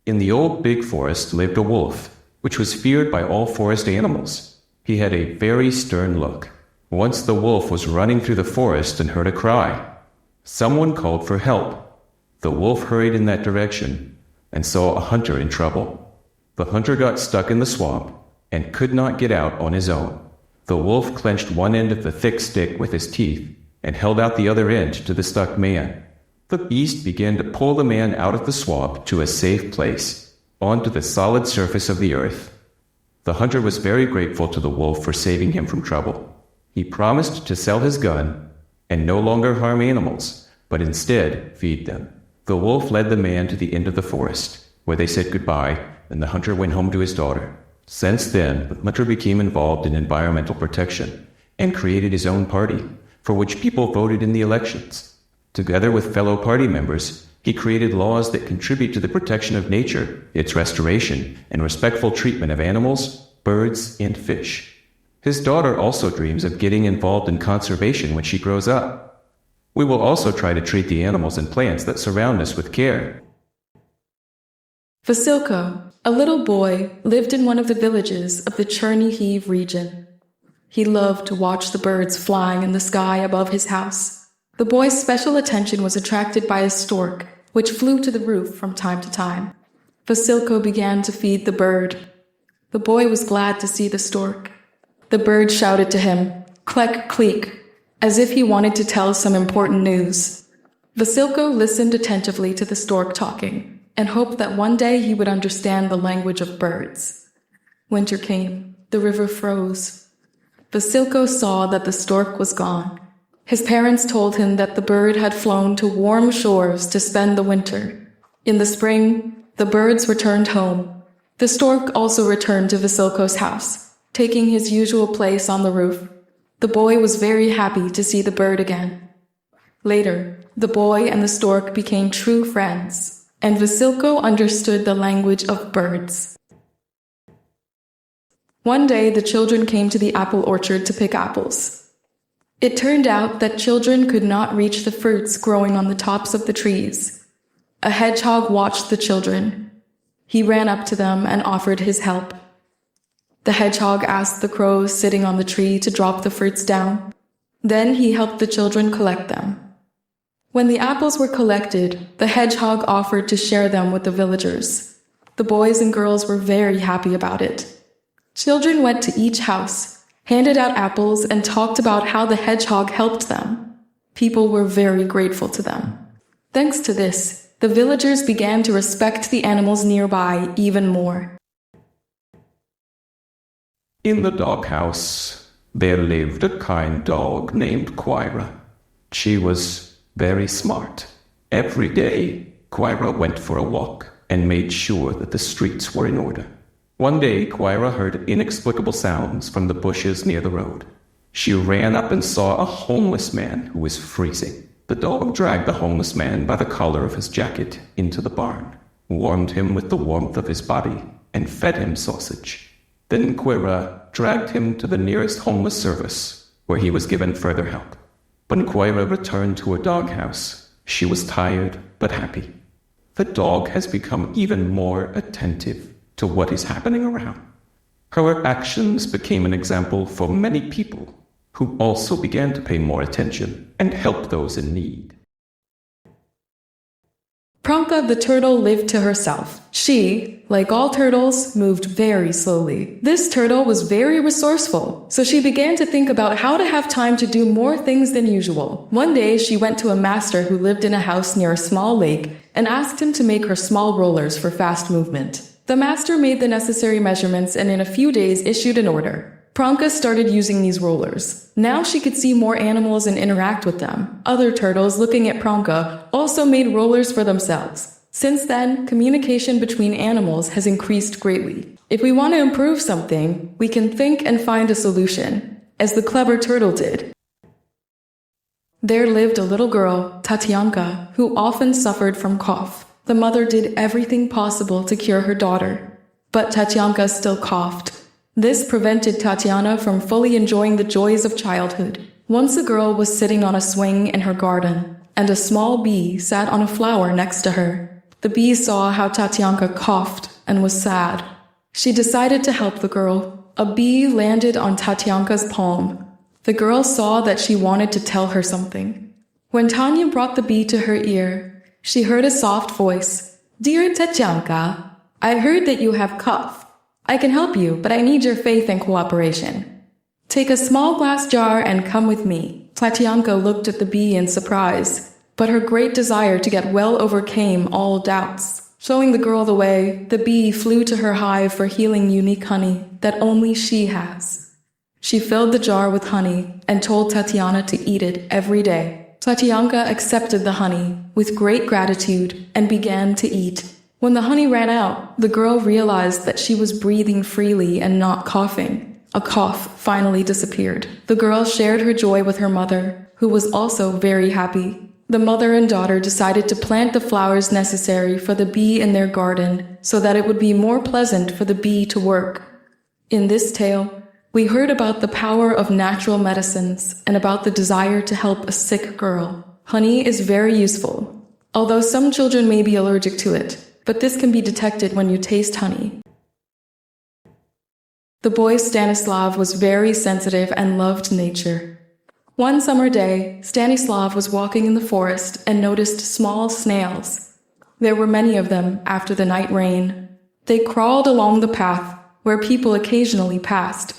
In the old big forest lived a wolf, which was feared by all forest animals. He had a very stern look. Once the wolf was running through the forest and heard a cry. Someone called for help. The wolf hurried in that direction and saw a hunter in trouble. The hunter got stuck in the swamp and could not get out on his own. The wolf clenched one end of the thick stick with his teeth and held out the other end to the stuck man. The beast began to pull the man out of the swamp to a safe place, onto the solid surface of the earth. The hunter was very grateful to the wolf for saving him from trouble. He promised to sell his gun and no longer harm animals, but instead feed them. The wolf led the man to the end of the forest, where they said goodbye, and the hunter went home to his daughter. Since then, the hunter became involved in environmental protection and created his own party, for which people voted in the elections. Together with fellow party members, he created laws that contribute to the protection of nature, its restoration, and respectful treatment of animals, birds, and fish. His daughter also dreams of getting involved in conservation when she grows up. We will also try to treat the animals and plants that surround us with care. Vasilko, a little boy, lived in one of the villages of the Chernihiv region. He loved to watch the birds flying in the sky above his house. The boy's special attention was attracted by a stork, which flew to the roof from time to time. Vasilko began to feed the bird. The boy was glad to see the stork. The bird shouted to him, "Klek, kleek," as if he wanted to tell some important news. Vasilko listened attentively to the stork talking, and hoped that one day he would understand the language of birds. Winter came. The river froze. Vasilko saw that the stork was gone. His parents told him that the bird had flown to warm shores to spend the winter. In the spring, the birds returned home. The stork also returned to Vasilko's house, taking his usual place on the roof. The boy was very happy to see the bird again. Later, the boy and the stork became true friends, and Vasilko understood the language of birds. One day, the children came to the apple orchard to pick apples. It turned out that children could not reach the fruits growing on the tops of the trees. A hedgehog watched the children. He ran up to them and offered his help. The hedgehog asked the crows sitting on the tree to drop the fruits down. Then he helped the children collect them. When the apples were collected, the hedgehog offered to share them with the villagers. The boys and girls were very happy about it. Children went to each house, handed out apples, and talked about how the hedgehog helped them. People were very grateful to them. Thanks to this, the villagers began to respect the animals nearby even more. In the doghouse, there lived a kind dog named Quira. She was very smart. Every day, Quira went for a walk and made sure that the streets were in order. One day, Quira heard inexplicable sounds from the bushes near the road. She ran up and saw a homeless man who was freezing. The dog dragged the homeless man by the collar of his jacket into the barn, warmed him with the warmth of his body, and fed him sausage. Then Quira dragged him to the nearest homeless service, where he was given further help. When Quira returned to her doghouse, she was tired but happy. The dog has become even more attentive to what is happening around. Her actions became an example for many people who also began to pay more attention and help those in need. Pranka the turtle lived to herself. She, like all turtles, moved very slowly. This turtle was very resourceful, so she began to think about how to have time to do more things than usual. One day, she went to a master who lived in a house near a small lake and asked him to make her small rollers for fast movement. The master made the necessary measurements and in a few days issued an order. Pranka started using these rollers. Now she could see more animals and interact with them. Other turtles, looking at Pranka, also made rollers for themselves. Since then, communication between animals has increased greatly. If we want to improve something, we can think and find a solution, as the clever turtle did. There lived a little girl, Tatyanka, who often suffered from cough. The mother did everything possible to cure her daughter, but Tatyanka still coughed. This prevented Tatiana from fully enjoying the joys of childhood. Once a girl was sitting on a swing in her garden, and a small bee sat on a flower next to her. The bee saw how Tatyanka coughed and was sad. She decided to help the girl. A bee landed on Tatyanka's palm. The girl saw that she wanted to tell her something. When Tanya brought the bee to her ear, she heard a soft voice. Dear Tatyanka, I heard that you have cough. I can help you, but I need your faith and cooperation. Take a small glass jar and come with me. Tatyanka looked at the bee in surprise, but her great desire to get well overcame all doubts. Showing the girl the way, the bee flew to her hive for healing unique honey that only she has. She filled the jar with honey and told Tatiana to eat it every day. Tatyanka accepted the honey with great gratitude and began to eat. When the honey ran out, the girl realized that she was breathing freely and not coughing. A cough finally disappeared. The girl shared her joy with her mother, who was also very happy. The mother and daughter decided to plant the flowers necessary for the bee in their garden so that it would be more pleasant for the bee to work. In this tale, we heard about the power of natural medicines and about the desire to help a sick girl. Honey is very useful, although some children may be allergic to it, but this can be detected when you taste honey. The boy Stanislav was very sensitive and loved nature. One summer day, Stanislav was walking in the forest and noticed small snails. There were many of them after the night rain. They crawled along the path where people occasionally passed.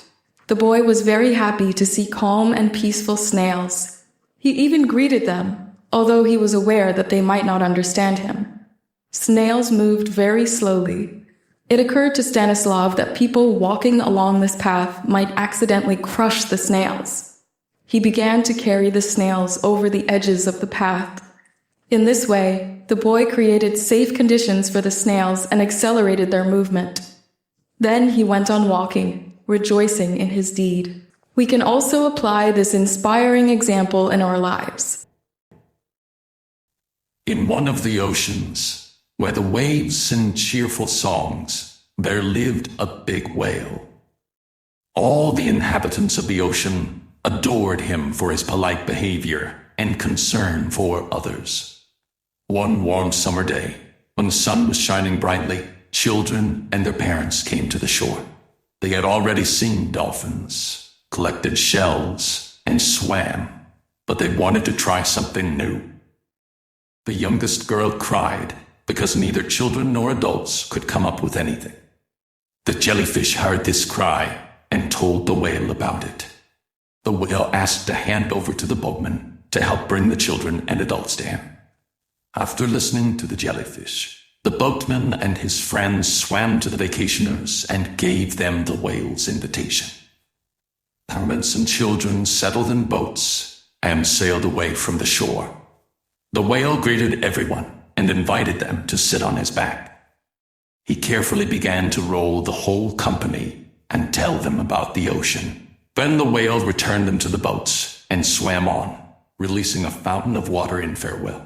The boy was very happy to see calm and peaceful snails. He even greeted them, although he was aware that they might not understand him. Snails moved very slowly. It occurred to Stanislav that people walking along this path might accidentally crush the snails. He began to carry the snails over the edges of the path. In this way, the boy created safe conditions for the snails and accelerated their movement. Then he went on walking, rejoicing in his deed. We can also apply this inspiring example in our lives. In one of the oceans, where the waves sing cheerful songs, there lived a big whale. All the inhabitants of the ocean adored him for his polite behavior and concern for others. One warm summer day, when the sun was shining brightly, children and their parents came to the shore. They had already seen dolphins, collected shells, and swam, but they wanted to try something new. The youngest girl cried because neither children nor adults could come up with anything. The jellyfish heard this cry and told the whale about it. The whale asked a hand over to the boatman to help bring the children and adults to him. After listening to the jellyfish, the boatman and his friends swam to the vacationers and gave them the whale's invitation. Parents and children settled in boats and sailed away from the shore. The whale greeted everyone and invited them to sit on his back. He carefully began to roll the whole company and tell them about the ocean. Then the whale returned them to the boats and swam on, releasing a fountain of water in farewell.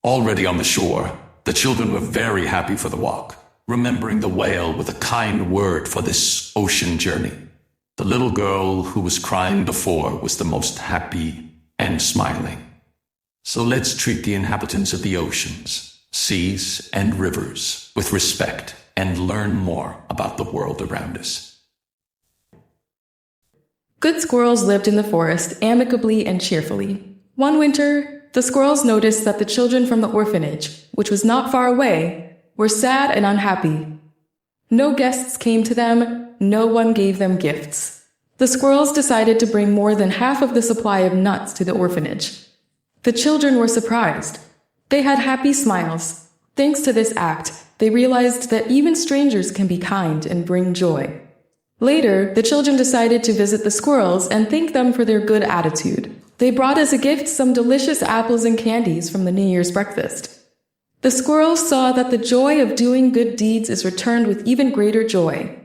Already on the shore, the children were very happy for the walk, remembering the whale with a kind word for this ocean journey. The little girl who was crying before was the most happy and smiling. So let's treat the inhabitants of the oceans, seas, and rivers with respect and learn more about the world around us. Good squirrels lived in the forest amicably and cheerfully. One winter, the squirrels noticed that the children from the orphanage, which was not far away, were sad and unhappy. No guests came to them, no one gave them gifts. The squirrels decided to bring more than half of the supply of nuts to the orphanage. The children were surprised. They had happy smiles. Thanks to this act, they realized that even strangers can be kind and bring joy. Later, the children decided to visit the squirrels and thank them for their good attitude. They brought as a gift some delicious apples and candies from the New Year's breakfast. The squirrels saw that the joy of doing good deeds is returned with even greater joy.